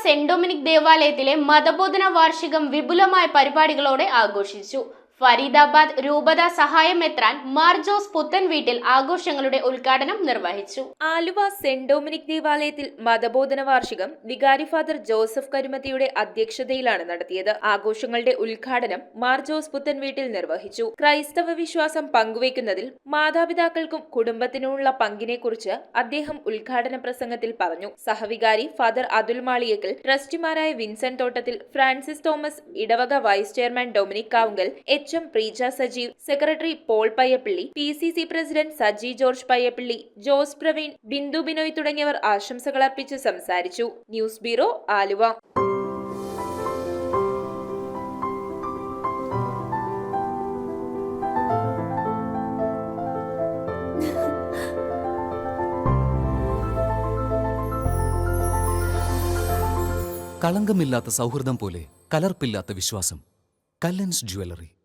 Saint Dominic ദേവാലയത്തിലെ മതബോധന വാർഷികം വിപുലമായ പരിപാടികളോടെ ആഘോഷിച്ചു. ഫരീദാബാദ് രൂപത സഹായമെത്രാൻ മാർ ജോസ് പുത്തൻവീട്ടിൽ ആഘോഷങ്ങളുടെ ഉദ്ഘാടനം നിർവഹിച്ചു. ആലുവ സെന്റ് ഡൊമിനിക് ദേവാലയത്തിൽ മതബോധന വാർഷികം വികാരി ഫാദർ ജോസഫ് കരുമത്തിയുടെ അധ്യക്ഷതയിലാണ് നടത്തിയത്. ആഘോഷങ്ങളുടെ ഉദ്ഘാടനം മാർ ജോസ് പുത്തൻവീട്ടിൽ നിർവഹിച്ചു. ക്രൈസ്തവ വിശ്വാസം പങ്കുവയ്ക്കുന്നതിൽ മാതാപിതാക്കൾക്കും കുടുംബത്തിനുമുള്ള പങ്കിനെക്കുറിച്ച് അദ്ദേഹം ഉദ്ഘാടന പ്രസംഗത്തിൽ പറഞ്ഞു. സഹവികാരി ഫാദർ അതുൽ മാളിയേക്കൽ, ട്രസ്റ്റിമാരായ വിൻസെന്റ് തോട്ടത്തിൽ, ഫ്രാൻസിസ് തോമസ്, ഇടവക vice chairman Dominic Kavungal, HM. Preeja Sajeev, secretary Paul Payyappilly, PCC president Saji George Payyappilly, Jose Praveen, Bindu Binoy തുടങ്ങിയവർ ആശംസകൾ അർപ്പിച്ച് സംസാരിച്ചു. News bureau, Aluva. കളങ്കമില്ലാത്ത സൗഹൃദം പോലെ കലർപ്പില്ലാത്ത വിശ്വാസം. കല്ലൻസ് ജ്വല്ലറി.